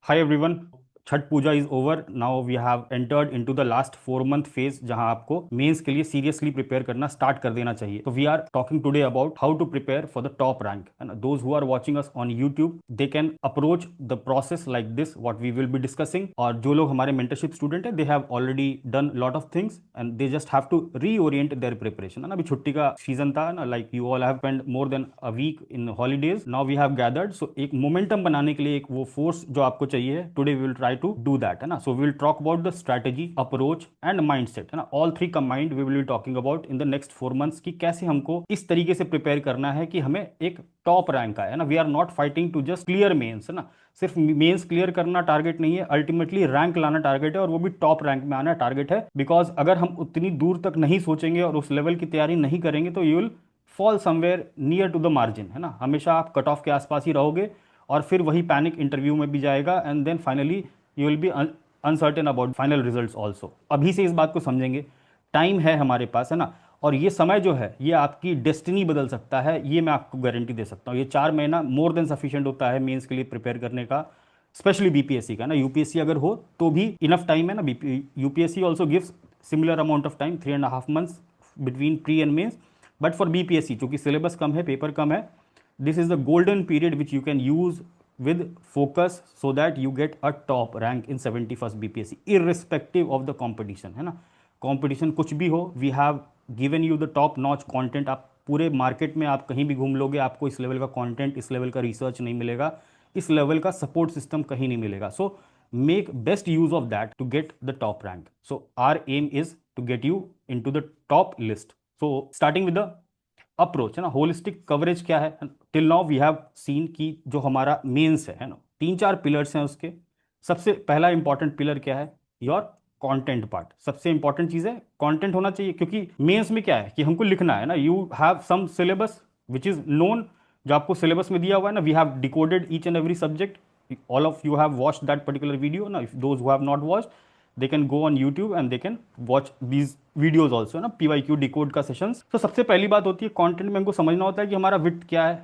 Hi everyone. Chhath Puja is over now. We have entered into the last 4 month phase जहां आपको mains के लिए seriously prepare करना start कर देना चाहिए. तो we are talking today about how to prepare for the top rank. है ना, those who are watching us on YouTube they can approach the process like this what we will be discussing. और जो लोग हमारे mentorship student है they have already done lot of things and they just have to reorient their preparation. है ना, अभी छुट्टी का सीजन था ना, like you all have spend more than a week in holidays. Now we have gathered, so एक momentum बनाने के लिए एक वो फोर्स जो आपको चाहिए, today we will try to do that. है ना, so we will talk about the strategy, approach and mindset. है ना, all three combined we will be talking about in the next 4 months की कैसे हमको इस तरीके से प्रिपेयर करना है कि हमें एक टॉप रैंक आए. है ना, we are not fighting to just clear mains. है ना, सिर्फ मेंस क्लियर करना टारगेट नहीं है, अल्टीमेटली रैंक लाना टारगेट है और वो भी टॉप रैंक में आना टारगेट है. बिकॉज अगर हम उतनी दूर तक नहीं सोचेंगे और उस लेवल की तैयारी नहीं करेंगे तो you will fall somewhere near to the margin. है ना, हमेशा आप कट ऑफ के आसपास ही रहोगे और फिर वही पैनिक इंटरव्यू में भी जाएगा and then finally you will be uncertain about final results also. अभी से इस बात को समझेंगे, टाइम है हमारे पास. है ना, और ये समय जो है ये आपकी डेस्टिनी बदल सकता है, ये मैं आपको गारंटी दे सकता हूँ. ये 4 महीना मोर देन सफिशिएंट होता है मेंस के लिए प्रिपेयर करने का, स्पेशली बीपीएससी का. ना, यूपीएससी अगर हो तो भी इनफ टाइम है. ना, UPSC also gives similar amount of time, 3.5 months between pre and mains. But for BPSC चूंकि सिलेबस कम है, पेपर कम है, this is the golden period which you can use with focus so that you get a top rank in 71st BPSC irrespective of the competition. है ना, competition कुछ भी हो, we have given you the top notch content. आप पूरे market में आप कहीं भी घूम लोगे, आपको इस लेवल का कंटेंट, इस लेवल का रिसर्च नहीं मिलेगा, इस लेवल का सपोर्ट सिस्टम कहीं नहीं मिलेगा. So make best use of that to get the top rank. So our aim is to get you into the top list. So starting with the approach. है ना, holistic coverage क्या है. Till now we have seen कि जो हमारा mains है ना, 3-4 pillars हैं उसके. सबसे पहला इंपॉर्टेंट पिलर क्या है, योर कंटेंट पार्ट. सबसे इंपॉर्टेंट चीज है कंटेंट होना चाहिए, क्योंकि मेंस में क्या है कि हमको लिखना है ना. You have some syllabus which is known, जो आपको सिलेबस में दिया हुआ है ना. We have decoded each and every subject. All of you have watched that particular video ना. If those who have not watched, they can go on YouTube and they can watch these videos also. है ना, PYQ decode का sessions. तो सबसे पहली बात होती है कंटेंट में हमको समझना होता है कि हमारा विट क्या है.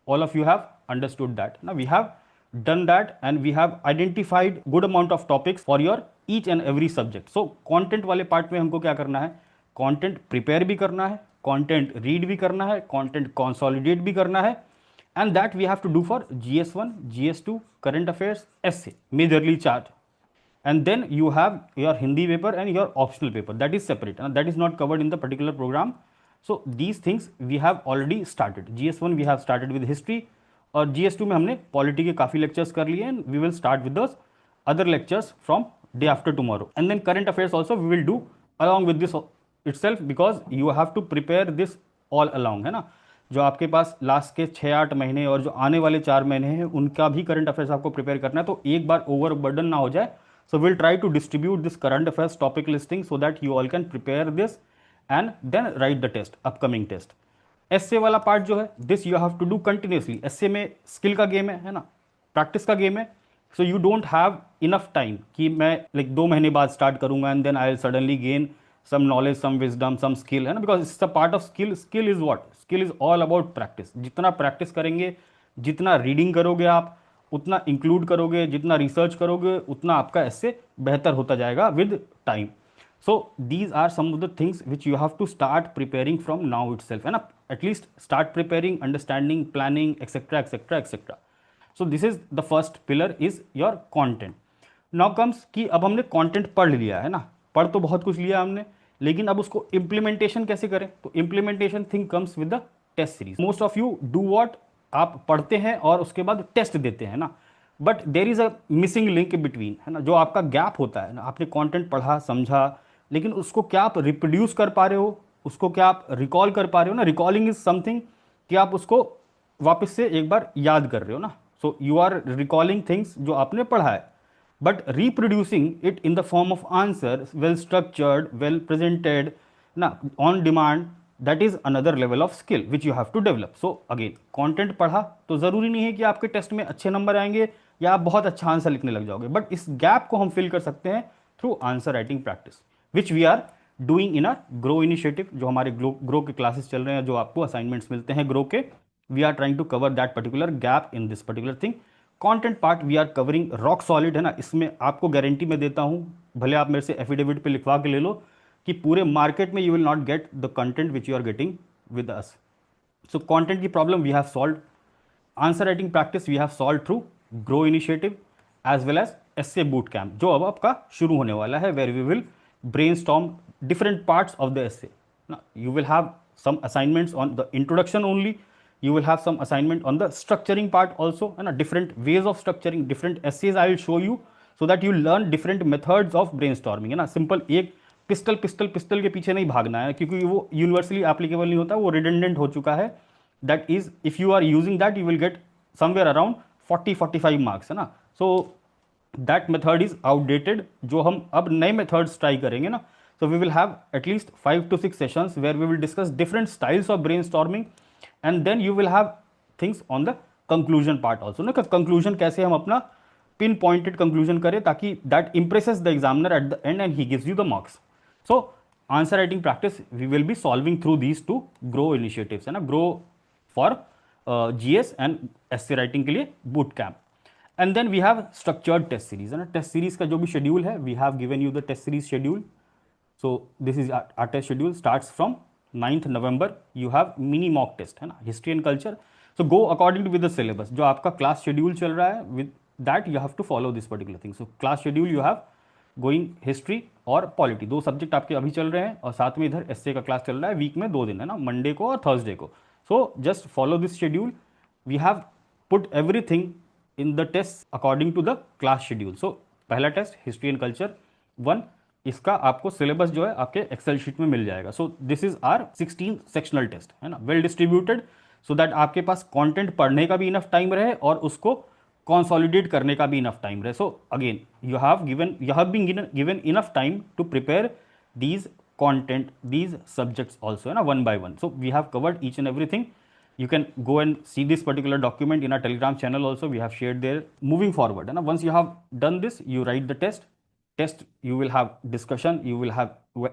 All of you have understood that ना. We have done that and we have identified good amount of topics for your each and every subject. So content वाले पार्ट में हमको क्या करना है, कंटेंट प्रिपेयर भी करना है, कंटेंट रीड भी करना है, कंटेंट कंसोलिडेट भी करना है. And that we have to do for GS1, GS2, current affairs, essay, majorly chart. And then you have your Hindi paper and your optional paper, that is separate and that is not covered in the particular program. So these things we have already started. GS1 we have started with history और GS2 में हमने polity के काफ़ी lectures कर लिए and we will start with those other lectures from day after tomorrow. And then current affairs also we will do along with this itself because you have to prepare this all along. है ना, जो आपके पास last के 6-8 महीने और जो आने वाले 4 महीने हैं उनका भी करंट अफेयर्स आपको प्रिपेयर करना है, तो एक बार ओवर बर्डन ना हो जाए. So we'll try to distribute this current affairs topic listing so that you all can prepare this and then write the test, upcoming test. Essay वाला पार्ट जो है, this you have to do continuously. Essay में skill का game है ना, practice का game है. So you don't have enough time कि मैं लाइक 2 महीने बाद स्टार्ट करूंगा and then I will suddenly gain some knowledge, some wisdom, some skill. है ना, because it's a part of skill. Skill is what, skill is all about practice. जितना practice करेंगे, जितना रीडिंग करोगे आप, उतना इंक्लूड करोगे, जितना रिसर्च करोगे, उतना आपका ऐसे बेहतर होता जाएगा with time. So these are some of the things which you have to start preparing from now itself. है ना, at least start preparing, understanding, planning, etcetera etcetera etcetera. So this is the first pillar is your content. Now comes कि अब हमने content पढ़ लिया है ना, पढ़ तो बहुत कुछ लिया हमने, लेकिन अब उसको इम्प्लीमेंटेशन कैसे करें. तो implementation thing comes with the test series. Most of you do what, आप पढ़ते हैं और उसके बाद टेस्ट देते हैं ना, but there is a missing link between. है ना, जो आपका गैप होता है ना, आपने कंटेंट पढ़ा समझा, लेकिन उसको क्या आप रिप्रोड्यूस कर पा रहे हो, उसको क्या आप रिकॉल कर पा रहे हो ना. रिकॉलिंग इज समथिंग कि आप उसको वापस से एक बार याद कर रहे हो ना. So you are recalling things जो आपने पढ़ा है, but reproducing it in the form of answers, well structured, well presented na, on demand, that is another level of skill which you have to develop. So again, content पढ़ा तो ज़रूरी नहीं है कि आपके टेस्ट में अच्छे नंबर आएंगे या आप बहुत अच्छा आंसर लिखने लग जाओगे, बट इस गैप को हम फिल कर सकते हैं through answer writing practice which we are doing in a Grow initiative. जो हमारे ग्रो के क्लासेस चल रहे हैं, जो आपको असाइनमेंट्स मिलते हैं ग्रो के, we are trying to cover that particular gap in this particular thing. Content part we are covering rock solid, है ना, इसमें आपको गारंटी मैं देता हूं, भले आप मेरे से एफिडेविट पे लिखवा के ले लो, कि पूरे मार्केट में you will not get the content which you are getting with us. So content की problem we have solve. Answer writing practice we have solve through grow initiative as well as SA boot camp, जो अब आपका शुरू होने वाला है, where we will brainstorm different parts of the essay. Now, you will have some assignments on the introduction only. You will have some assignment on the structuring part also, and different ways of structuring different essays I will show you, so that you learn different methods of brainstorming, है ना. Simple एक pistol pistol pistol के पीछे नहीं भागना है, क्योंकि वो यूनिवर्सली एप्लीकेबल नहीं होता, वो रिडंडेंट हो चुका है. That is if you are using that you will get somewhere around 40-45 marks, है ना. So that method is outdated. जो हम अब नए मेथड्स ट्राई करेंगे ना, so we will have at least 5 to 6 sessions where we will discuss different styles of brainstorming, and then you will have things on the conclusion part also, ना. conclusion कैसे हम अपना पिन पॉइंटेड कंक्लूजन करें ताकि that impresses the examiner at the end and he gives you the marks. So answer writing practice we will be solving through these two grow initiatives, है ना. grow for GS and essay writing के लिए boot camp. And then we have structured test series, है ना. Test series का जो भी schedule है, we have given you the test series schedule. So this is our test schedule starts from 9th November. You have mini mock test, है ना, history and culture. So go according to with the syllabus. जो आपका class schedule चल रहा है, with that you have to follow this particular thing. So class schedule you have going history और polity, दो subject आपके अभी चल रहे हैं, और साथ में इधर एसए का क्लास चल रहा है, वीक में 2 दिन, है ना, मंडे को और थर्सडे को. So just follow this schedule. We have put everything in the test according to the class schedule. So पहला टेस्ट हिस्ट्री एंड कल्चर 1, इसका आपको सिलेबस जो है आपके एक्सेल शीट में मिल जाएगा. So this is our 16 sectional test, है ना, वेल डिस्ट्रीब्यूटेड, सो दैट आपके पास कंटेंट पढ़ने का भी इनफ टाइम रहे और उसको कंसोलिडेट करने का भी इनफ टाइम रहे. So again you have been given enough time to prepare these content, these subjects also, है ना, one by one. So we have covered each and everything. You can go and see this particular document in our Telegram channel also. We have shared there. Moving forward, and once you have done this, you write the test, you will have discussion, you will have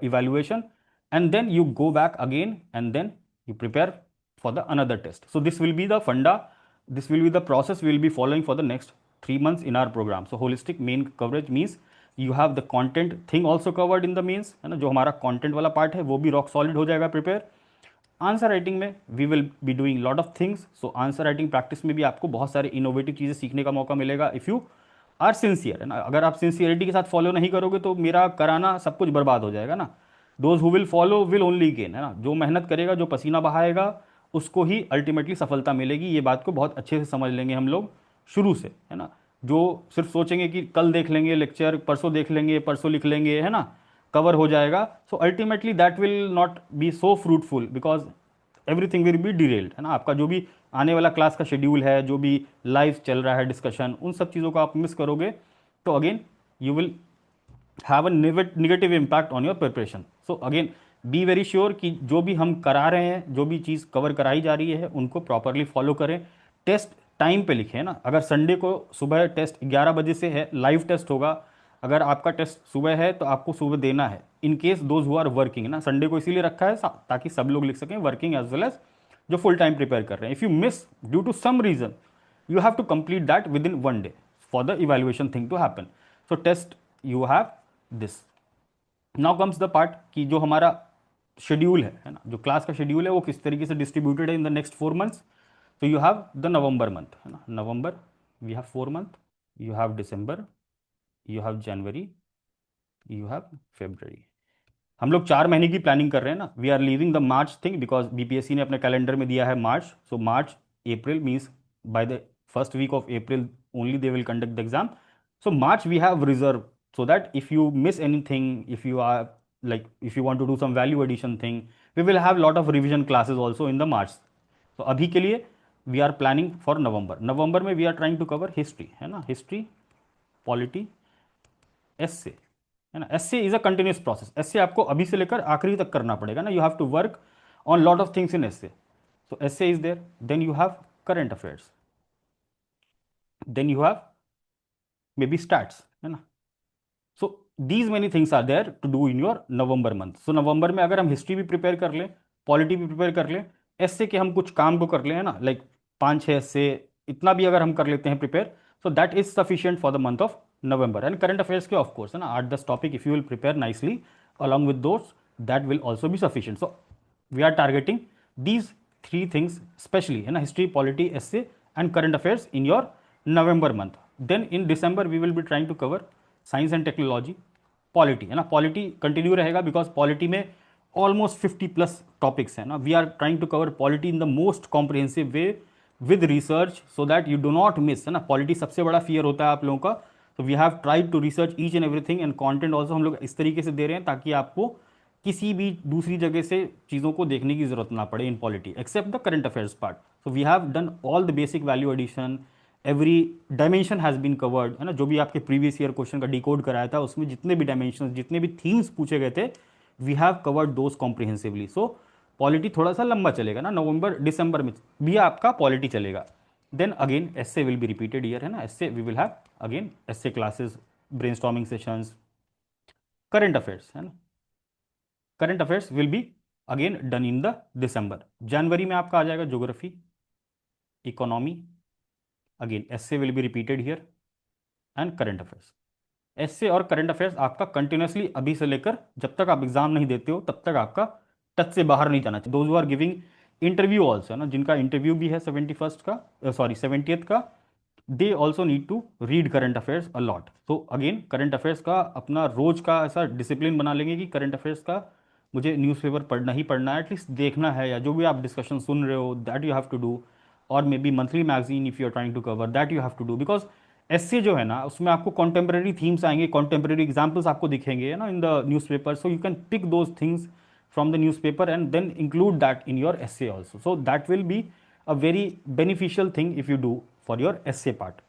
evaluation, and then you go back again and then you prepare for the another test. So this will be the funda, this will be the process we will be following for the next 3 months in our program. So holistic main coverage means you have the content thing also covered in the mains, है ना. जो हमारा content वाला part है वो भी rock solid हो जाएगा prepare. आंसर राइटिंग में we will be doing lot of things. So answer writing practice में भी आपको बहुत सारे इनोवेटिव चीज़ें सीखने का मौका मिलेगा इफ़ यू आर सिंसियर, है ना. अगर आप सिंसियरिटी के साथ फॉलो नहीं करोगे तो मेरा कराना सब कुछ बर्बाद हो जाएगा ना. Those who will follow will only gain, है ना. जो मेहनत करेगा, जो पसीना बहाएगा, उसको ही अल्टीमेटली सफलता मिलेगी. ये बात को बहुत अच्छे से समझ लेंगे हम लोग शुरू से, है ना. जो सिर्फ सोचेंगे कि कल देख लेंगे लेक्चर, परसों देख लेंगे, परसों लिख लेंगे, है ना, कवर हो जाएगा, so ultimately that will not be so fruitful because everything will be derailed, है ना. आपका जो भी आने वाला क्लास का शेड्यूल है, जो भी लाइव चल रहा है डिस्कशन, उन सब चीज़ों को आप मिस करोगे तो again you will have a negative impact on your preparation. So again be very sure कि जो भी हम करा रहे हैं, जो भी चीज़ कवर कराई जा रही है, उनको प्रॉपरली फॉलो करें. टेस्ट टाइम पे लिखें, ना. अगर संडे को सुबह टेस्ट 11 बजे से है, लाइव टेस्ट होगा. अगर आपका टेस्ट सुबह है तो आपको सुबह देना है. In case those who are working, ना, संडे को इसीलिए रखा है ताकि सब लोग लिख सकें, वर्किंग एज वेल एज जो फुल टाइम प्रिपेयर कर रहे हैं. If you miss due to some reason you have to complete that within 1 day for the evaluation thing to happen. So test you have this. Now comes the part कि जो हमारा schedule है ना, जो class का schedule है वो किस तरीके से डिस्ट्रीब्यूटेड है इन द नेक्स्ट 4 months. तो you have the November month, है ना. November we have 4 month, you have December, you have January, you have February. हम लोग 4 महीने की प्लानिंग कर रहे हैं ना. We are leaving the March thing because BPSC ने अपने कैलेंडर में दिया है March. So March April means by the first week of April only they will conduct the exam. So March we have reserve so that if you miss anything, if you are like if you want to do some value addition thing, we will have lot of revision classes also in the March. So अभी के लिए we are planning for November. November में we are trying to cover history, है ना, history, polity, essay, है ना. essay is a continuous process. essay आपको अभी से लेकर आखिरी तक करना पड़ेगा ना. you have to work on lot of things in essay. So essay is there. Then you have current affairs. Then you have maybe stats, है ना. So these many things are there to do in your November month. So November में अगर हम history भी prepare कर लें, polity भी prepare कर लें, एसए के हम कुछ काम को कर लें, है ना, लाइक 5-6 एसए, इतना भी अगर हम कर लेते हैं prepare, So that is sufficient for the month of November. And current affairs के of course है ना 8-10 topic if you will prepare nicely along with those, that will also be sufficient. So we are targeting these three things especially है ना, history, polity, essay and current affairs in your November month. Then in December we will be trying to cover science and technology, polity है ना, polity continue रहेगा because polity में almost 50 plus topics है ना. We are trying to cover polity in the most comprehensive way with research so that you do not miss है ना. Polity सबसे बड़ा फियर होता है आप लोगों का, तो we have tried to research each and everything and content also हम लोग इस तरीके से दे रहे हैं ताकि आपको किसी भी दूसरी जगह से चीज़ों को देखने की जरूरत ना पड़े in polity except the current affairs part. So we have done all the basic value addition, every dimension has been covered है ना. जो भी आपके प्रीवियस ईयर क्वेश्चन का डिकोड कराया था उसमें जितने भी डायमेंशन, जितने भी थीम्स पूछे गए थे, we have covered those comprehensively. So polity थोड़ा सा लंबा चलेगा ना, नवंबर दिसंबर में भी आपका पॉलिटी चलेगा. Then again SA will be repeated year है ना. SA we will have again SA classes, brainstorming sessions, current affairs है ना. Current affairs will be again done in the December. जनवरी में आपका आ जाएगा geography, economy, again SA will be repeated here and current affairs. SA और current affairs आपका continuously अभी से लेकर जब तक आप एग्जाम नहीं देते हो तब तक आपका टच से बाहर नहीं जाना चाहिए. Those who are giving interview also है ना, जिनका इंटरव्यू भी है 71st का, सॉरी 70th का, they also need to read current affairs a lot. तो अगेन करंट अफेयर्स का अपना रोज का ऐसा डिसिप्लिन बना लेंगे कि करंट अफेयर्स का मुझे न्यूज़पेपर पढ़ना ही पढ़ना है, एटलीस्ट देखना है, या जो भी आप डिस्कशन सुन रहे हो that you have to do, और maybe monthly magazine if you are trying to cover that you have to do. Because essay जो है ना उसमें आपको कॉन्टेम्प्रेरी थीम्स आएंगे, कॉन्टेम्प्रेरी एग्जाम्पल्स आपको दिखेंगे ना in the newspaper. So you can pick those things from the newspaper and then include that in your essay also. So that will be a very beneficial thing if you do for your essay part.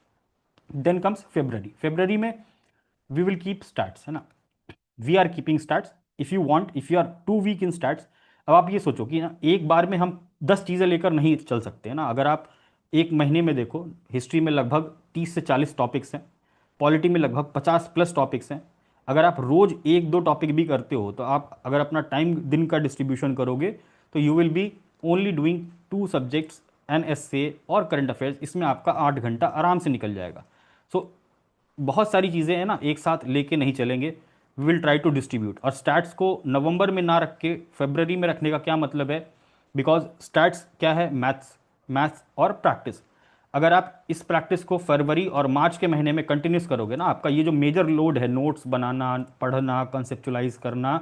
Then comes February. February में we will keep stats है ना. We are keeping stats. If you want, if you are too weak in stats, अब आप ये सोचो कि ना एक बार में हम 10 चीज़ें लेकर नहीं चल सकते हैं ना. अगर आप एक महीने में देखो, हिस्ट्री में लगभग 30 से 40 टॉपिक्स हैं, पॉलिटी में लगभग 50 प्लस टॉपिक्स हैं. अगर आप रोज एक दो टॉपिक भी करते हो तो आप अगर अपना टाइम दिन का डिस्ट्रीब्यूशन करोगे तो you will be only doing 2 subjects and essay और करंट अफेयर्स. इसमें आपका 8 घंटा आराम से निकल जाएगा. सो बहुत सारी चीज़ें हैं ना एक साथ लेके नहीं चलेंगे. We will try to distribute. और स्टैट्स को नवंबर में ना रख के फरवरी में रखने का क्या मतलब है, बिकॉज स्टैट्स क्या है, मैथ्स और प्रैक्टिस. अगर आप इस प्रैक्टिस को फरवरी और मार्च के महीने में कंटिन्यूस करोगे ना, आपका ये जो मेजर लोड है नोट्स बनाना, पढ़ना, कंसेप्चुलाइज करना,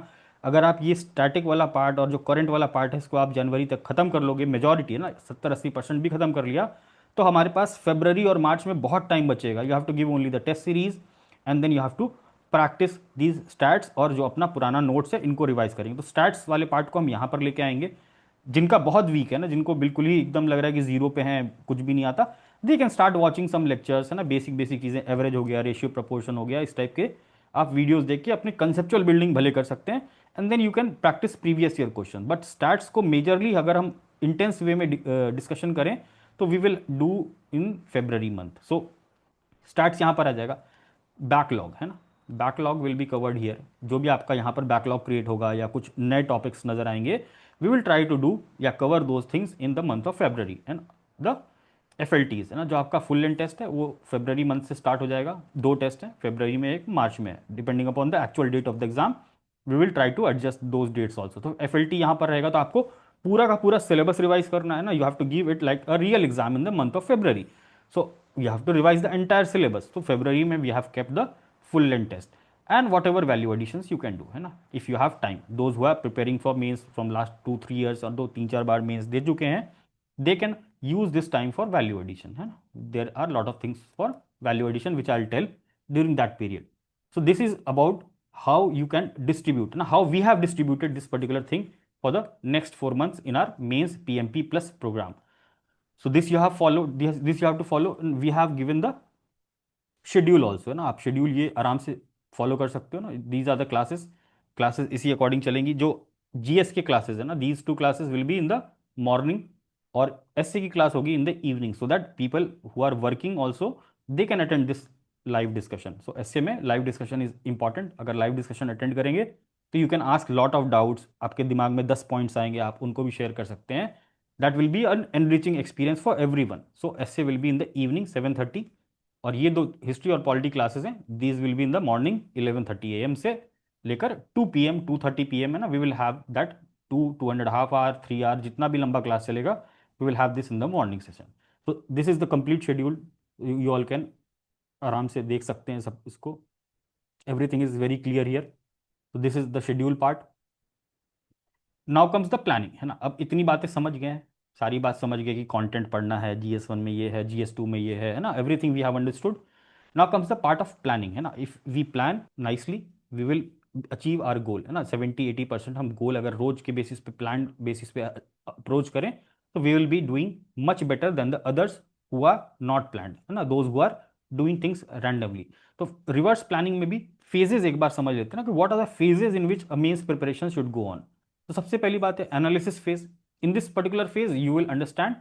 अगर आप ये स्टैटिक वाला पार्ट और जो करंट वाला पार्ट है इसको आप जनवरी तक खत्म कर लोगे, मेजॉरिटी है ना 70-80% भी खत्म कर लिया, तो हमारे पास फरवरी और मार्च में बहुत टाइम बचेगा. You have to give only the test series and then you have to practice these stats, और जो अपना पुराना नोट्स है इनको रिवाइज करेंगे. तो स्टैट्स वाले पार्ट को हम यहाँ पर लेके आएंगे. जिनका बहुत वीक है ना, जिनको बिल्कुल ही एकदम लग रहा है कि जीरो पे हैं, कुछ भी नहीं आता, they can start watching some lectures है ना. बेसिक चीज़ें, एवरेज हो गया, रेशियो प्रपोर्शन हो गया, इस टाइप के आप वीडियोस देख के अपने कंसेप्चुअल बिल्डिंग भले कर सकते हैं. And then you can practice previous year question. But stats को मेजरली अगर हम इंटेंस वे में डिस्कशन करें तो we will do in February month. So stats यहाँ पर आ जाएगा. बैकलॉग है ना, backlog will be covered here. जो भी आपका यहाँ पर बैकलॉग क्रिएट होगा या कुछ नए टॉपिक्स नजर आएंगे, we will try to do या cover those things in the month of February. And the FLTs है ना, जो आपका फुल लेंथ टेस्ट है वो फरवरी मंथ से स्टार्ट हो जाएगा. 2 टेस्ट हैं, फरवरी में, एक मार्च में है, depending upon the actual date of the exam. We will try to adjust those dates also. तो FLT यहाँ पर रहेगा, तो आपको पूरा का पूरा सिलेबस रिवाइज करना है ना. You have to give it like a real exam in the month of February. So you have to revise the entire syllabus. तो फेब्रवरी में we have kept the full length test and whatever value additions you can do है ना, if you have time. Those who are preparing for mains from last 2-3 years और 2-3-4 बार mains दे चुके हैं, they can use this time for value addition है ना. There are lot of things for value addition which I'll tell during that period. So this is about how you can distribute ना, how we have distributed this particular thing for the next 4 months in our mains PMP plus program. So this you have followed, this you have to follow. We have given the schedule also है ना. आप schedule ये आराम से follow कर सकते हो ना. दीज आर द क्लासेस इसी अकॉर्डिंग चलेंगी. जो GS के क्लासेस है ना, these 2 classes will be in the morning और SC की क्लास होगी in the evening, so that people who are working also they can attend this live discussion. So SC में लाइव डिस्कशन इज इंपॉर्टेंट. अगर live discussion attend करेंगे तो you can ask lot of doubts. आपके दिमाग में 10 points आएंगे, आप उनको भी शेयर कर सकते हैं. That will be an enriching experience for everyone. So SC will be in the evening 7:30 और ये दो हिस्ट्री और पॉलिटी क्लासेस हैं, these will be in the morning 11:30 AM से लेकर 2 PM 2:30 PM है ना, we will have that 2.5 hour 3 hour जितना भी लंबा क्लास चलेगा, we will have this in the morning session. तो this is the complete schedule, you all can आराम से देख सकते हैं सब इसको, everything is very clear here. तो this is the schedule part. Now comes the planning, है ना. अब इतनी बातें समझ गए हैं, सारी बात समझ गए कि कंटेंट पढ़ना है, GS1 में ये है, GS2 में ये है ना, everything we have understood. Now comes the part of planning, है ना. If we plan nicely we will achieve our goal, है ना. 70-80% हम गोल अगर रोज के बेसिस पे, प्लान बेसिस पे अप्रोच करें, तो we will be doing much better than the others who are not planned, है ना, those who are doing things randomly. तो रिवर्स प्लानिंग में भी फेजेस एक बार समझ लेते हैं ना, कि what are the phases in which a mains preparation should go on. तो सबसे पहली बात है analysis phase. In this particular phase you will understand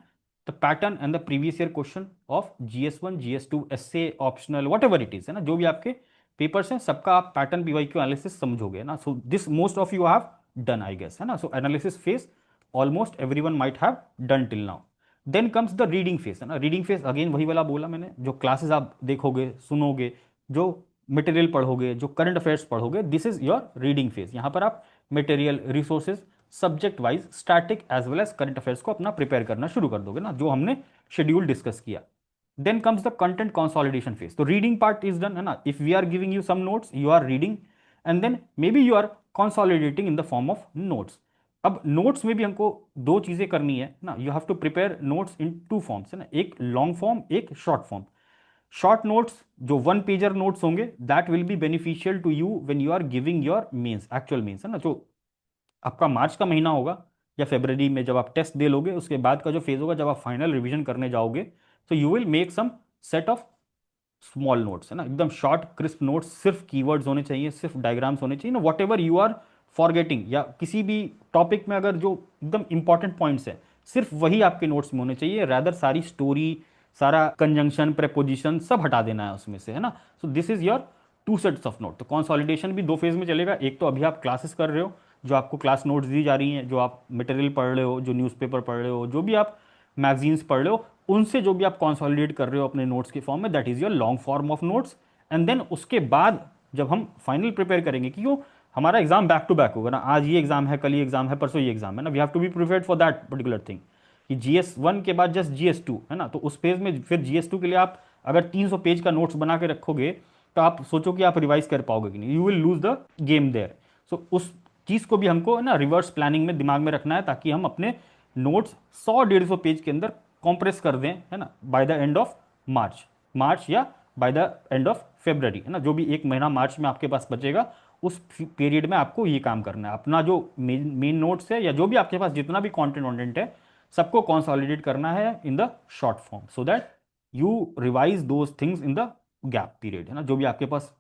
the pattern and the previous year question of GS1 GS2 essay optional whatever it is, है ना, जो भी आपके पेपर्स हैं सबका आप पैटर्न PYQ एनालिसिस समझोगे ना. So this most of you have done I guess, है ना. So analysis phase almost everyone might have done till now. Then comes the reading phase, है ना. रीडिंग फेज अगेन वही वाला बोला मैंने, जो क्लासेस आप देखोगे सुनोगे, जो मटेरियल पढ़ोगे, जो करंट अफेयर्स पढ़ोगे, this is your reading phase. यहां पर आप material, resources, subject wise, static as well as current affairs को अपना प्रिपेयर करना शुरू कर दोगे ना, जो हमने शेड्यूल डिस्कस किया. Then comes the content consolidation phase. तो रीडिंग पार्ट इज डन, है ना. If we are giving you some notes, you are reading and then maybe you are consolidating in the form of notes. अब notes में भी हमको दो चीजें करनी है ना. You have to prepare notes in two forms, है ना, एक लॉन्ग फॉर्म, एक शॉर्ट फॉर्म. शॉर्ट नोट्स जो 1 पेजर नोट्स होंगे, that will be beneficial to you when you are giving your mains, actual mains, है ना. जो आपका मार्च का महीना होगा या फरवरी में जब आप टेस्ट दे लोगे, उसके बाद का जो फेज होगा जब आप फाइनल रिवीजन करने जाओगे, तो you will make some set of small notes, है ना, एकदम शॉर्ट क्रिस्प नोट्स. सिर्फ कीवर्ड्स होने चाहिए, सिर्फ डायग्राम्स होने चाहिए ना, whatever you are forgetting, या किसी भी टॉपिक में अगर जो एकदम इंपॉर्टेंट पॉइंट्स है, सिर्फ वही आपके नोट्स में होने चाहिए. रैदर सारी स्टोरी, सारा कंजंक्शन, प्रेपोजिशन सब हटा देना है उसमें से, है ना. So this is your 2 sets of note. तो कंसोलिडेशन भी 2 फेज में चलेगा. एक तो अभी आप क्लासेस कर रहे हो, जो आपको क्लास नोट्स दी जा रही हैं, जो आप मटेरियल पढ़ रहे हो, जो न्यूज़पेपर पढ़ रहे हो, जो भी आप मैगजीन्स पढ़ रहे हो, उनसे जो भी आप कंसोलिडेट कर रहे हो अपने नोट्स के फॉर्म में, that is your long form of notes. And then उसके बाद जब हम फाइनल प्रिपेयर करेंगे, क्यों हमारा एग्जाम बैक टू बैक होगा ना, आज ये एग्जाम है, कल ये एग्जाम है, परसों ये एग्जाम है ना, we have to be prepared for that particular thing. कि GS1 के बाद जस्ट GS2, है ना. तो उस पेज में फिर GS2 के लिए आप अगर 300 पेज का नोट्स बना के रखोगे, तो आप सोचो कि आप रिवाइज कर पाओगे कि नहीं, you will lose the game there. So उस चीज को भी हमको ना रिवर्स प्लानिंग में दिमाग में रखना है, ताकि हम अपने नोट्स 100-150 पेज के अंदर कॉम्प्रेस कर दें, है ना, by the end of March या by the end of February, है ना. जो भी एक महीना मार्च में आपके पास बचेगा, उस पीरियड में आपको ये काम करना है. अपना जो मेन नोट्स है या जो भी आपके पास जितना भी कंटेंट है, सबको कंसोलिडेट करना है in the short form, so that you revise those things in the gap period, है ना. जो भी आपके पास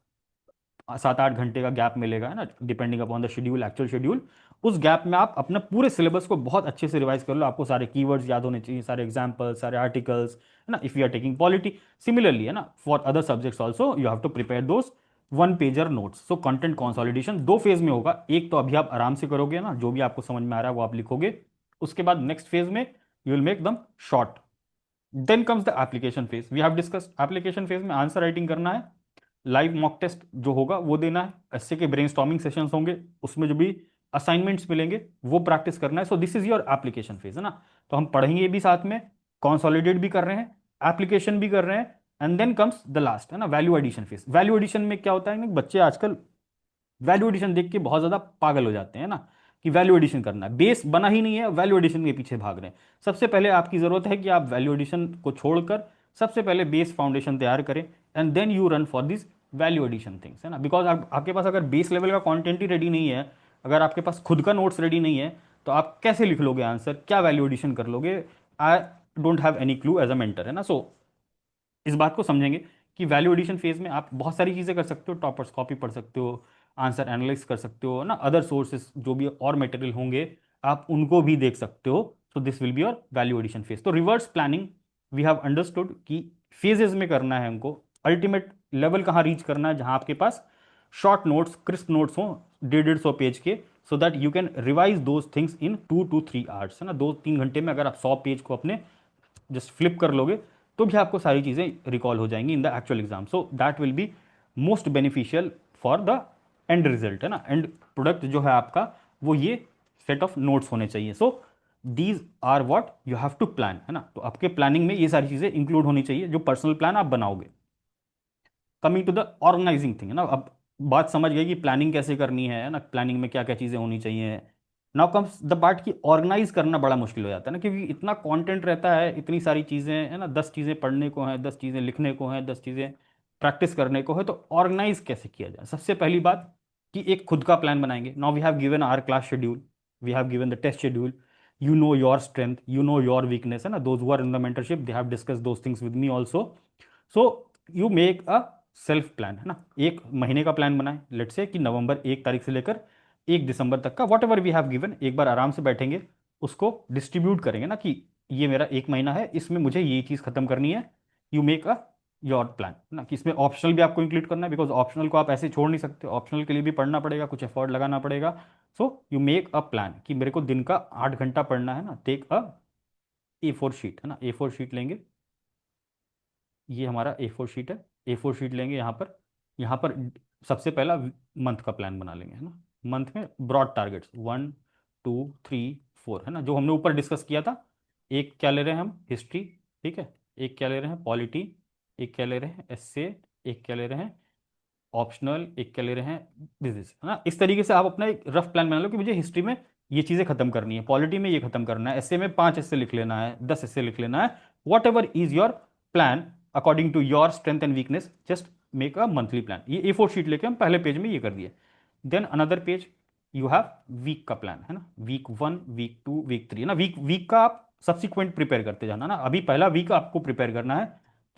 7-8 घंटे का गैप मिलेगा, है ना, depending upon the schedule, actual schedule, उस गैप में आप अपने पूरे सिलेबस को बहुत अच्छे से रिवाइज कर लो. आपको सारे कीवर्ड्स याद होने चाहिए, सारे एग्जाम्पल्स, सारे आर्टिकल्स, है ना. If you are taking polity, similarly, है ना, for other subjects also you have to prepare those 1 pager notes. So content consolidation 2 phase में होगा. एक तो अभी आप आराम से करोगे ना, जो भी आपको समझ में आ रहा है वो आप लिखोगे. उसके बाद नेक्स्ट फेज में you will make them short. Then comes the application phase. We have discussed application phase में आंसर राइटिंग करना है, लाइव मॉक टेस्ट जो होगा वो देना है, ऐसे के ब्रेनस्टॉर्मिंग सेशंस होंगे, उसमें जो भी असाइनमेंट्स मिलेंगे वो प्रैक्टिस करना है. So this is your application phase, है ना. तो हम पढ़ेंगे भी साथ में, कंसोलिडेट भी कर रहे हैं, एप्लीकेशन भी कर रहे हैं, and then comes the last, है ना, value addition phase. Value addition में क्या होता है ना, बच्चे आजकल वैल्यू एडिशन देख के बहुत ज्यादा पागल हो जाते हैं ना, कि वैल्यू एडिशन करना है, बेस बना ही नहीं है, वैल्यू एडिशन के पीछे भाग रहे हैं. सबसे पहले आपकी जरूरत है कि आप वैल्यू एडिशन को छोड़कर सबसे पहले बेस फाउंडेशन तैयार करें, and then you run for this value addition things, है ना. बिकॉज आपके पास अगर बेस लेवल का कंटेंट ही रेडी नहीं है, अगर आपके पास खुद का नोट्स रेडी नहीं है, तो आप कैसे लिख लोगे आंसर, क्या वैल्यू एडिशन कर लोगे. I don't have any clue as a mentor, है ना. सो इस बात को समझेंगे कि वैल्यू एडिशन फेज में आप बहुत सारी चीज़ें कर सकते हो. टॉपर्स कॉपी पढ़ सकते हो, आंसर एनालिस कर सकते हो ना, अदर सोर्सेज जो भी और मटेरियल होंगे आप उनको भी देख सकते हो. So this will be your value addition phase. तो reverse planning we have understood कि फेजेस में करना है हमको. अल्टीमेट लेवल कहाँ रीच करना है, जहां आपके पास शॉर्ट नोट्स, क्रिस्प नोट्स हो 150-100 पेज के, सो that you can revise those things in 2 to 3 hours, है ना. 2-3 घंटे में अगर आप 100 पेज को अपने जस्ट फ्लिप कर लोगे, तो भी आपको सारी चीज़ें रिकॉल हो जाएंगी in the actual exam. So that will be most beneficial for the end result, है ना. एंड प्रोडक्ट जो है आपका वो ये सेट ऑफ नोट्स होने चाहिए. So these are what you have to plan, है ना. तो आपके प्लानिंग में ये सारी चीज़ें इंक्लूड होनी चाहिए जो पर्सनल प्लान आप बनाओगे. Coming to the organising thing, है ना. अब बात समझ गई कि प्लानिंग कैसे करनी है ना, प्लानिंग में क्या क्या चीज़ें होनी चाहिए. नाउ कम्स द पार्ट कि ऑर्गेनाइज करना बड़ा मुश्किल हो जाता है ना, क्योंकि इतना कंटेंट रहता है, इतनी सारी चीज़ें, है ना. 10 चीज़ें पढ़ने को हैं, 10 चीज़ें लिखने को हैं, 10 चीज़ें प्रैक्टिस करने को है. तो ऑर्गेनाइज कैसे किया जाए. सबसे पहली बात कि एक खुद का प्लान बनाएंगे. Now we have given our class schedule, we have given the test schedule. You know your strength, you know your weakness, है ना. Those who are in the mentorship they have discuss those things with me also. So you make a self plan, है ना. एक महीने का plan बनाएं, late से कि नवंबर 1 तारीख से लेकर 1 दिसंबर तक का, whatever we have given. एक बार आराम से बैठेंगे, उसको डिस्ट्रीब्यूट करेंगे ना, कि ये मेरा 1 महीना है, इसमें मुझे ये चीज़ खत्म करनी है. You make a your plan, है ना. कि इसमें ऑप्शनल भी आपको इंक्लूड करना है, बिकॉज ऑप्शनल को आप ऐसे छोड़ नहीं सकते. ऑप्शनल के लिए भी पढ़ना पड़ेगा, कुछ एफर्ट लगाना पड़ेगा. सो यू मेक अ प्लान कि मेरे को दिन का 8 घंटा पढ़ना है ना. टेक अ A4 शीट, है ना. A4 शीट लेंगे, ये हमारा A4 शीट है. A4 शीट लेंगे. यहाँ पर सबसे पहला मंथ का प्लान बना लेंगे, है ना. मंथ में ब्रॉड टारगेट्स 1 2 3 4, है ना, जो हमने ऊपर डिस्कस किया था. एक क्या ले रहे हैं हम, हिस्ट्री, ठीक है. एक क्या ले रहे हैं, पॉलिटी. एक क्या ले रहे हैं, एसए. एक क्या ले रहे हैं, ऑप्शनल. एक क्या ले रहे हैं, बिजनेस, है ना. इस तरीके से आप अपना एक रफ प्लान बना लो कि मुझे हिस्ट्री में ये चीज़ें खत्म करनी है, पॉलिटी में ये खत्म करना है, एसए में 5 ऐसे लिख लेना है, 10 ऐसे लिख लेना है. Whatever is your plan according to your strength and weakness, just make a monthly plan. ये A4 शीट लेके हम पहले पेज में ये कर दिए. Then another page you have week का प्लान, है ना. वीक 1, वीक 2, वीक 3, है ना. वीक वीक का आप सब्सिक्वेंट प्रिपेयर करते जाना ना. अभी पहला वीक आपको प्रिपेयर करना है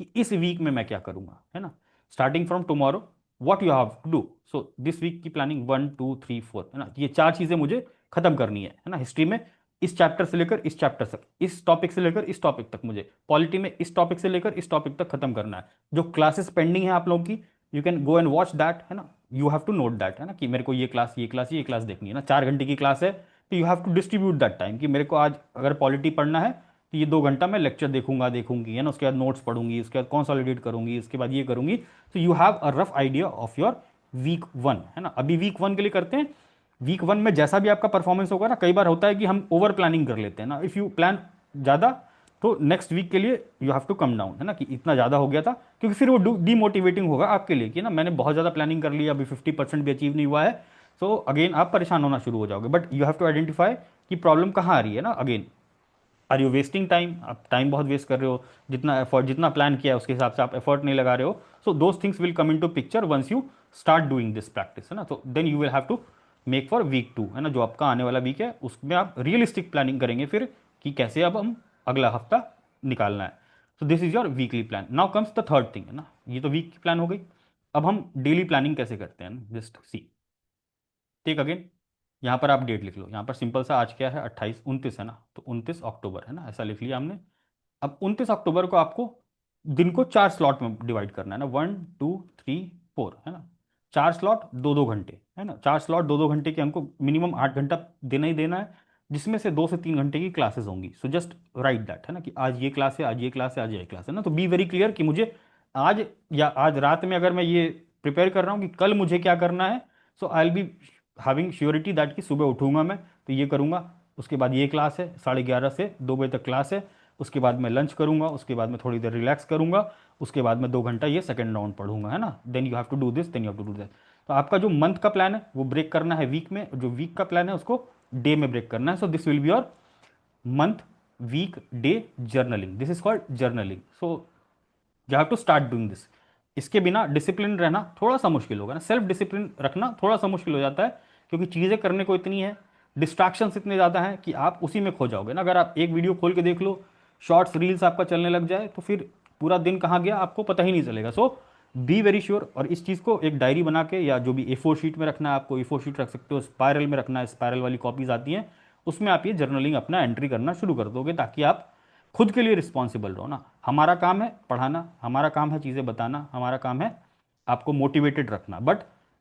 कि इस वीक में मैं क्या करूंगा, है ना. Starting from tomorrow what you have to do. So this week की प्लानिंग 1 2 3 4, है ना. ये 4 चीजें मुझे खत्म करनी है ना. हिस्ट्री में इस चैप्टर से लेकर इस चैप्टर तक, इस टॉपिक से लेकर इस टॉपिक तक मुझे, पॉलिटी में इस टॉपिक से लेकर इस टॉपिक तक खत्म करना है. जो क्लासेस पेंडिंग है आप लोगों की, you can go and watch that, है ना. You have to note that, है ना, कि मेरे को ये क्लास देखनी है ना. 4 घंटे की क्लास है, तो you have to distribute that time, कि मेरे को आज अगर पॉलिटी पढ़ना है तो ये 2 घंटा मैं लेक्चर देखूंगा, देखूंगी, है ना. उसके बाद नोट्स पढ़ूंगी, उसके बाद कॉन्सॉलिडेट करूंगी, उसके बाद ये करूंगी. तो you have a rough idea of your week 1, है ना. अभी वीक 1 के लिए करते हैं. वीक 1 में जैसा भी आपका परफॉर्मेंस होगा ना, कई बार होता है कि हम ओवर प्लानिंग कर लेते हैं ना. इफ़ यू प्लान ज़्यादा, तो नेक्स्ट वीक के लिए you have to come down, है ना, कि इतना ज़्यादा हो गया था, क्योंकि फिर वो डीमोटिवेटिंग होगा आपके लिए कि ना मैंने बहुत ज़्यादा प्लानिंग कर लिया, अभी 50% भी अचीव नहीं हुआ है. सो अगेन आप परेशान होना शुरू हो जाओगे. But you have to identify कि प्रॉब्लम कहाँ आ रही है ना. Again, are you wasting time, आप टाइम बहुत वेस्ट कर रहे हो. जितना एफर्ट, जितना प्लान किया है उसके हिसाब से आप एफर्ट नहीं लगा रहे हो. So those things will come into picture once you start doing this practice, है ना. तो then you will have to make for week 2, है ना, जो आपका आने वाला वीक है, उसमें आप रियलिस्टिक प्लानिंग करेंगे फिर कि कैसे अब हम अगला हफ्ता निकालना है. So this is your weekly plan. Now comes the third thing, है ना. ये तो वीक की प्लान हो गई. अब हम डेली प्लानिंग कैसे करते हैं, जस्ट सी. टेक अगेन, यहाँ पर आप डेट लिख लो. यहाँ पर सिंपल सा, आज क्या है, 28 29, है ना. तो 29 अक्टूबर, है ना, ऐसा लिख लिया हमने. अब 29 अक्टूबर को आपको दिन को 4 स्लॉट में डिवाइड करना है ना. 1 2 3 4, है ना. 4 स्लॉट 2 2 घंटे, है ना. 4 स्लॉट 2 2 घंटे के हमको मिनिमम 8 घंटा देना ही देना है, जिसमें से 2 से 3 घंटे की क्लासेस होंगी. सो जस्ट राइट दैट, है ना, कि आज ये क्लास है, आज ये क्लास है, आज ये क्लास है ना. तो बी वेरी क्लियर कि मुझे आज या आज रात में अगर मैं ये प्रिपेयर कर रहा हूँ कि कल मुझे क्या करना है, so I will be having surety that कि सुबह उठूंगा मैं तो ये करूंगा. उसके बाद ये क्लास है, 11:30 से 2 बजे तक क्लास है. उसके बाद मैं लंच करूंगा, उसके बाद मैं थोड़ी देर रिलैक्स करूंगा, उसके बाद मैं 2 घंटा ये सेकंड राउंड पढ़ूंगा, है ना. Then you have to do this, then you have to do that. तो आपका जो मंथ का प्लान है वो ब्रेक करना है वीक में, जो वीक का प्लान है उसको डे में ब्रेक करना है. So this will be your month week day journaling. This is called journaling. So you have to start doing this. इसके बिना डिसिप्लिन रहना थोड़ा सा मुश्किल होगा ना. सेल्फ डिसिप्लिन रखना थोड़ा सा मुश्किल हो जाता है, क्योंकि चीज़ें करने को इतनी है, डिस्ट्रैक्शंस इतने ज़्यादा हैं कि आप उसी में खो जाओगे ना. अगर आप एक वीडियो खोल के देख लो, शॉर्ट्स रील्स आपका चलने लग जाए, तो फिर पूरा दिन कहाँ गया आपको पता ही नहीं चलेगा. सो बी वेरी श्योर. और इस चीज़ को एक डायरी बना के, या जो भी A4 शीट में रखना है आपको, A4 शीट रख सकते हो, स्पायरल में रखना है, स्पायरल वाली कॉपीज आती हैं, उसमें आप ये जर्नलिंग अपना एंट्री करना शुरू कर दोगे, ताकि आप खुद के लिए रिस्पॉन्सिबल रहो ना. हमारा काम है पढ़ाना, हमारा काम है चीज़ें बताना, हमारा काम है आपको मोटिवेटेड रखना. बट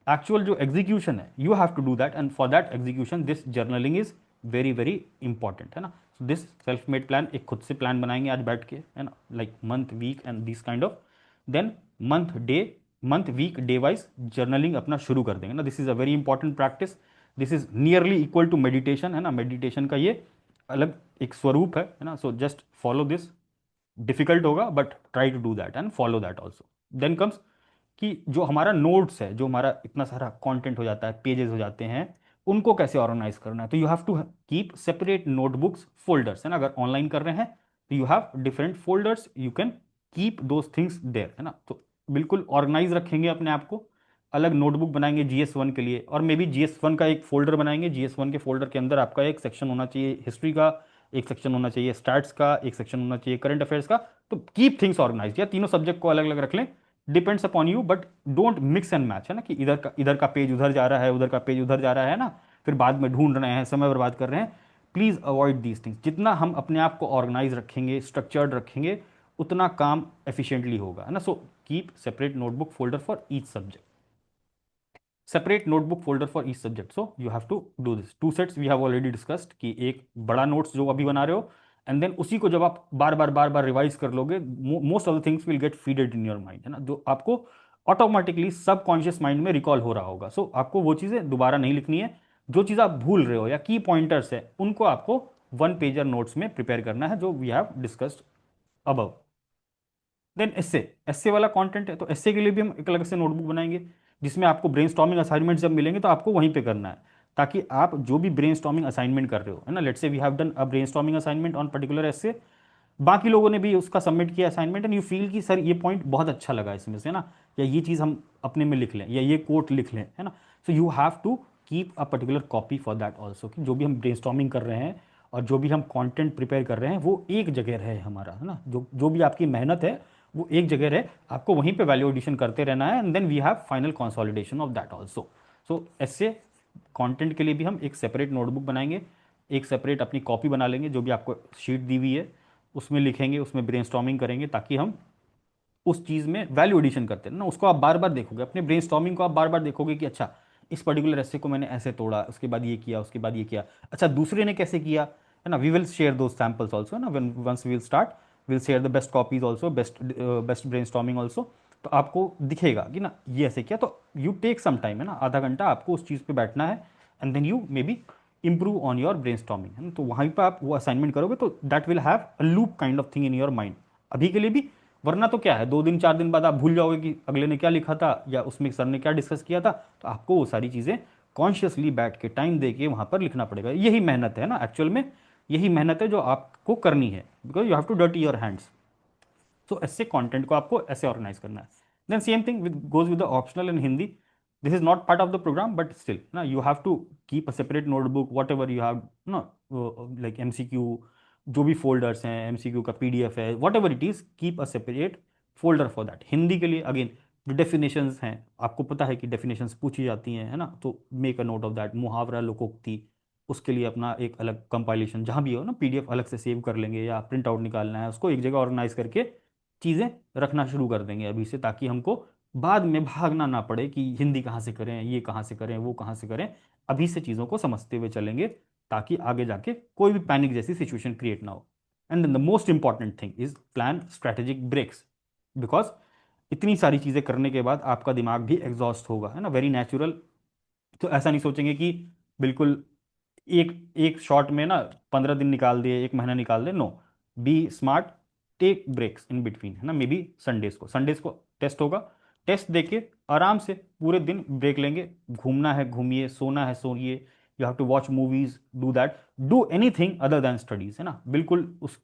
एक्चुअल जो एग्जीक्यूशन है, you have to do that, and for that execution this journaling is very very important, है ना। So this self made plan, एक खुद से प्लान बनाएंगे आज बैठ के, है ना, like month week and this kind of. Then month week day wise journaling अपना शुरू कर देंगे ना। This is a very important practice. This is nearly equal to meditation, है ना। मेडिटेशन का ये अलग एक स्वरूप है ना। So just follow this. Difficult होगा but try to do that and follow that also. Then comes कि जो हमारा नोट्स है, जो हमारा इतना सारा कंटेंट हो जाता है, पेजेस हो जाते हैं, उनको कैसे ऑर्गेनाइज करना है। तो you have to keep separate notebooks folders, है ना। अगर ऑनलाइन कर रहे हैं तो you have different folders, you can keep those things there, है ना। तो बिल्कुल ऑर्गेनाइज रखेंगे अपने आप को। अलग नोटबुक बनाएंगे GS1 के लिए, और मे बी GS1 का एक फोल्डर बनाएंगे। GS1 के फोल्डर के अंदर आपका एक सेक्शन होना चाहिए हिस्ट्री का, एक सेक्शन होना चाहिए स्टैट्स का, एक सेक्शन होना चाहिए करंट अफेयर्स का। तो कीप थिंग्स ऑर्गेनाइज, या तीनों सब्जेक्ट को अलग अलग रख लें, depends upon you, but don't mix and match, है ना, कि इधर का पेज उधर जा रहा है, उधर का पेज उधर जा रहा है ना, फिर बाद में ढूंढ रहे हैं, समय बर्बाद कर रहे हैं। Please avoid these things. जितना हम अपने आप को ऑर्गेनाइज रखेंगे, स्ट्रक्चर्ड रखेंगे, उतना काम एफिशिएंटली होगा, है ना। So keep separate notebook folder for each subject, separate notebook folder for each subject. So you have to do this. 2 sets we have already discussed, कि एक बड़ा नोट्स जो अभी बना रहे हो, एंड देन उसी को जब आप बार बार रिवाइज कर लोगे, most of the things will get feeded in your mind, है ना, जो आपको ऑटोमेटिकली सबकॉन्शियस माइंड में रिकॉल हो रहा होगा। सो आपको वो चीज़ें दोबारा नहीं लिखनी है। जो चीज़ आप भूल रहे हो या की पॉइंटर्स है, उनको आपको 1 पेजर नोट्स में प्रिपेयर करना है, जो we have discussed above. Then essay, essay वाला कंटेंट है, तो एस्से के लिए भी हम एक अलग से नोटबुक बनाएंगे, जिसमें आपको ब्रेनस्टॉर्मिंग असाइनमेंट जब मिलेंगे तो आपको वहीं पे करना है, ताकि आप जो भी ब्रेनस्टॉर्मिंग असाइनमेंट कर रहे हो, है ना, let's say we have done a brainstorming assignment on particular essay, बाकी लोगों ने भी उसका सबमिट किया असाइनमेंट, एंड यू फील कि सर ये पॉइंट बहुत अच्छा लगा इसमें से ना, या ये चीज़ हम अपने में लिख लें, या ये कोट लिख लें, है ना। So you have to keep a particular copy for that also, कि जो भी हम ब्रेनस्टॉर्मिंग कर रहे हैं और जो भी हम कंटेंट प्रिपेयर कर रहे हैं, वो एक जगह रहे हमारा, है ना। जो जो भी आपकी मेहनत है वो एक जगह रहे, आपको वहीं पे वैल्यू एडिशन करते रहना है, and then we have final consolidation of that also. So ऐसे कंटेंट के लिए भी हम एक सेपरेट नोटबुक बनाएंगे, एक सेपरेट अपनी कॉपी बना लेंगे, जो भी आपको शीट दी हुई है उसमें लिखेंगे, उसमें ब्रेनस्टॉर्मिंग करेंगे, ताकि हम उस चीज़ में वैल्यू एडिशन करते हैं ना, उसको आप बार बार देखोगे, अपने ब्रेनस्टॉर्मिंग को आप बार बार देखोगे कि अच्छा इस पर्टिकुलर ऐसे को मैंने ऐसे तोड़ा, उसके बाद ये किया, उसके बाद ये किया, अच्छा दूसरे ने कैसे किया, है ना। वी विल शेयर दो सैम्पल्स ऑल्सो ना, one once we will start, will share the best copies also, best brainstorming also. तो आपको दिखेगा कि ना ये ऐसे किया, तो यू टेक सम टाइम, है ना, आधा घंटा आपको उस चीज़ पे बैठना है, and then you may be improve on your brainstorming, है ना। तो वहीं पर आप वो असाइनमेंट करोगे, तो that will have a loop kind of thing in your mind अभी के लिए भी। वरना तो क्या है, 2 दिन 4 दिन बाद आप भूल जाओगे कि अगले ने क्या लिखा था, या उसमें सर ने क्या डिस्कस किया था। तो आपको वो सारी चीज़ें कॉन्शियसली बैठ के टाइम दे के वहाँ पर लिखना पड़ेगा। यही मेहनत है ना एक्चुअल में, यही मेहनत है जो आपको करनी है, because you have to dirty your hands. तो ऐसे कंटेंट को आपको ऐसे ऑर्गेनाइज करना है। Then same thing with goes with the optional in Hindi. This is not part of the programme, but still ना you have to keep a separate notebook, whatever you have ना, like MCQ, जो भी folders हैं, MCQ का PDF है, whatever it is, keep a separate folder for that. Hindi के लिए again जो डेफिनेशंस हैं, आपको पता है कि डेफिनेशंस पूछी जाती हैं, है ना, तो make a note of that. मुहावरा, लोकोक्ति, उसके लिए अपना एक अलग कंपाइलेशन, जहाँ भी हो ना, PDF अलग से सेव कर लेंगे, या प्रिंट आउट निकालना है, उसको एक जगह ऑर्गेनाइज करके चीज़ें रखना शुरू कर देंगे अभी से, ताकि हमको बाद में भागना ना पड़े कि हिंदी कहाँ से करें, ये कहाँ से करें, वो कहाँ से करें। अभी से चीज़ों को समझते हुए चलेंगे, ताकि आगे जाके कोई भी पैनिक जैसी सिचुएशन क्रिएट ना हो। And then the most important thing is plan strategic breaks, because इतनी सारी चीज़ें करने के बाद आपका दिमाग भी एग्जॉस्ट होगा, है ना, वेरी नेचुरल। तो ऐसा नहीं सोचेंगे कि बिल्कुल एक एक शॉट में ना 15 दिन निकाल दिए, एक महीना निकाल दे, no. Be smart, take breaks in between, है ना। मे बी संडेज को टेस्ट होगा, टेस्ट देके आराम से पूरे दिन ब्रेक लेंगे, घूमना है घूमिए, सोना है सोइए, you have to watch movies, do that, do anything other than studies, है ना। बिल्कुल उस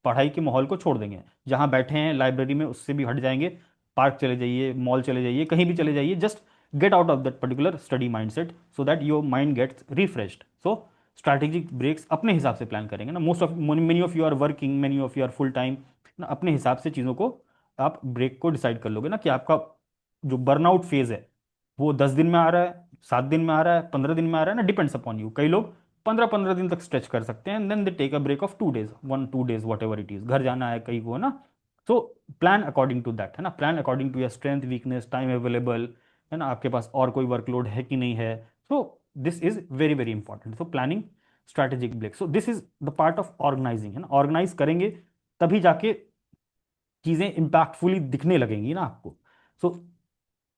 पढ़ाई के माहौल को छोड़ देंगे, जहाँ बैठे हैं लाइब्रेरी में उससे भी हट जाएंगे, पार्क चले जाइए, मॉल चले जाइए, कहीं भी चले जाइए, just get out of that particular study mindset so that your mind gets refreshed. So strategic breaks अपने हिसाब से प्लान करेंगे ना। Most of many of you are working, many of you are full time ना, अपने हिसाब से चीज़ों को आप ब्रेक को डिसाइड कर लोगे ना, कि आपका जो बर्नआउट फेज है वो 10 दिन में आ रहा है, 7 दिन में आ रहा है, 15 दिन में आ रहा है ना, डिपेंड्स अपॉन यू। कई लोग 15-15 दिन तक स्ट्रेच कर सकते हैं, and then they take a break of 2 days, 1-2 days whatever it is, घर जाना है कहीं को ना। So plan according to that, है ना, plan according to your strength, weakness, time available, है ना, आपके पास और कोई वर्कलोड है कि नहीं है। So this is very very important. So planning strategic break. So this is the part of organising, है ना. ऑर्गेनाइज करेंगे तभी जाके चीजें इम्पैक्टफुली दिखने लगेंगी ना आपको. So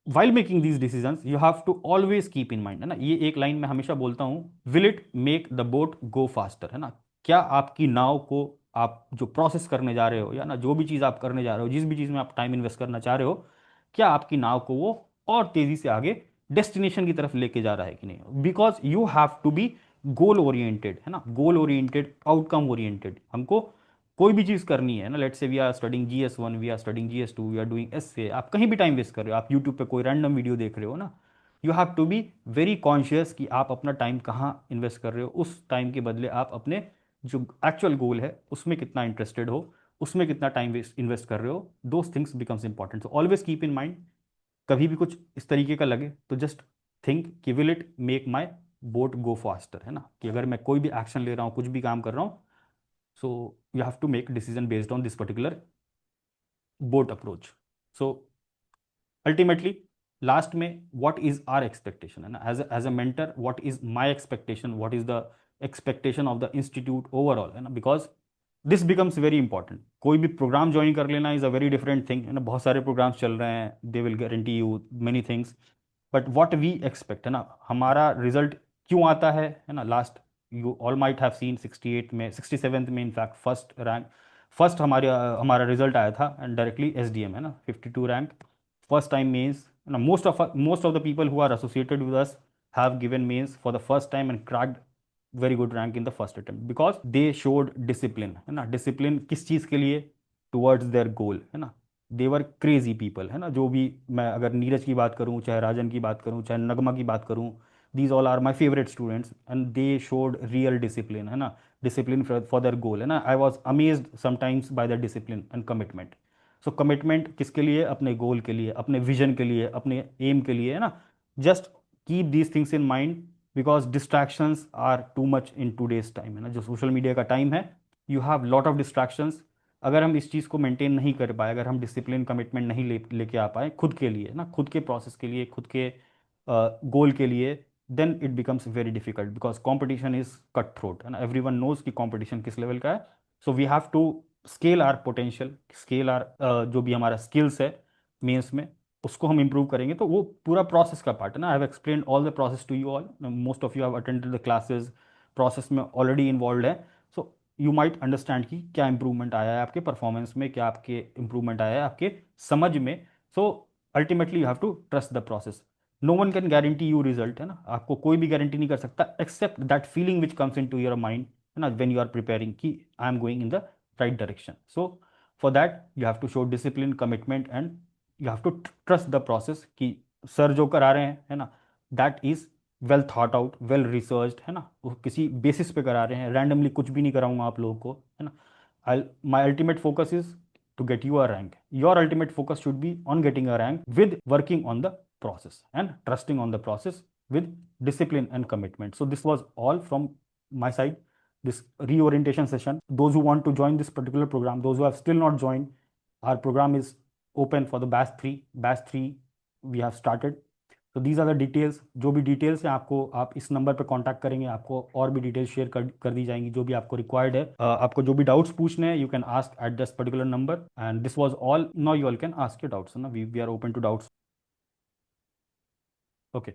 while making these decisions you have to always keep in mind, है ना. ये एक लाइन मैं हमेशा बोलता हूँ, will it make the boat go faster, है ना. क्या आपकी नाव को आप जो प्रोसेस करने जा रहे हो, या ना जो भी चीज़ आप करने जा रहे हो, जिस भी चीज़ में आप टाइम इन्वेस्ट करना चाह रहे हो, क्या आपकी नाव को वो और तेजी से आगे डेस्टिनेशन की तरफ लेके जा रहा है कि नहीं. Because you have to be goal oriented, है ना. Goal oriented, outcome oriented. हमको कोई भी चीज़ करनी है ना, let's say we are studying GS1, we are studying GS2, we are doing S, आप कहीं भी टाइम वेस्ट कर रहे हो, आप यूट्यूब पे कोई रैंडम वीडियो देख रहे हो ना, you have to be very conscious कि आप अपना टाइम कहाँ इन्वेस्ट कर रहे हो. उस टाइम के बदले आप अपने जो एक्चुअल गोल है उसमें कितना इंटरेस्टेड हो, उसमें कितना टाइम वेस्ट इन्वेस्ट कर रहे हो. Those things becomes important. So always keep in mind, कभी भी कुछ इस तरीके का लगे तो जस्ट थिंक कि will it make my boat go faster, है ना. कि अगर मैं कोई भी एक्शन ले रहा हूँ, कुछ भी काम कर रहा हूँ, so you have to make decision based on this particular boat approach. So ultimately last में what is our expectation, है ना. as a mentor, what is my expectation, what is the expectation of the institute overall, है ना. because this becomes very important. कोई भी programme join कर लेना is a very different thing, है ना. बहुत सारे प्रोग्राम्स चल रहे हैं, they will guarantee you many things, but what we expect, है ना. हमारा रिजल्ट क्यों आता है ना. Last you all might have seen 68 में, 67 में इनफैक्ट फर्स्ट रैंक, फर्स्ट हमारे हमारा रिजल्ट आया था एंड डायरेक्टली SDM, है ना. 52 रैंक फर्स्ट टाइम मेंस, ना. Most of the people who are associated with us have given mains for the first time and cracked very good rank in the first attempt because they showed discipline, है ना. discipline किस चीज़ के लिए, towards their goal, है ना. they were crazy people, है ना. जो भी, मैं अगर नीरज की बात करूँ, चाहे राजन की बात करूँ, चाहे नगमा की बात करूँ, these all are my favorite students and they showed real discipline, है ना. discipline for their goal, है ना. I was amazed sometimes by their discipline and commitment. So commitment किसके लिए, अपने गोल के लिए, अपने विजन के लिए, अपने एम के लिए, है ना. Just keep these things in mind because distractions are too much in today's time, है ना. जो सोशल मीडिया का टाइम है, you have lot of distractions. अगर हम इस चीज़ को मेंटेन नहीं कर पाए, अगर हम डिसिप्लिन कमिटमेंट नहीं लेके आ पाए खुद के लिए ना, खुद के प्रोसेस के लिए, खुद के गोल के लिए, then it becomes very difficult because competition is cut throat, है ना. एवरी वन नोज कि कॉम्पिटिशन किस लेवल का है. So we have to scale our potential, scale our जो भी हमारा स्किल्स है मेंस में, उसको हम इंप्रूव करेंगे. तो वो पूरा प्रोसेस का पार्ट है ना. I have explain all the process to you all, most of you have attended the classes, process में ऑलरेडी इन्वॉल्व है. सो यू माइट अंडरस्टैंड कि क्या इंप्रूवमेंट आया है आपके परफॉर्मेंस में, क्या आपके इंप्रूवमेंट आया है आपके समझ में. So ultimately you have to trust the process. No one can guarantee you result, है ना. आपको कोई भी गारंटी नहीं कर सकता except that feeling which comes into your mind, है ना, वेन यू आर प्रिपेयरिंग कि I am going in the right direction. So for that you have to show discipline, commitment and you have to trust the process कि sir जो करा रहे हैं, है ना, that is well thought out, well researched, है ना. वो किसी बेसिस पे करा रहे हैं, रैंडमली कुछ भी नहीं कराऊंगा आप लोगों को, है ना. My ultimate focus is to get you a rank. Your ultimate focus should be on getting a rank with working on the process and trusting on the process with discipline and commitment. So this was all from my side, this reorientation session. Those who want to join this particular program, those who have still not joined, our program is open for the batch 3. Batch 3 we have started. तो these are the details. जो भी details हैं आपको, आप इस number पर contact करेंगे, आपको और भी डिटेल्स शेयर कर दी जाएंगी जो भी आपको रिक्वायर्ड है. आपको जो भी डाउट्स पूछने हैं, you can ask at this particular number and this was all. Now you all can ask your doubts, ना. We are open to doubts. Okay.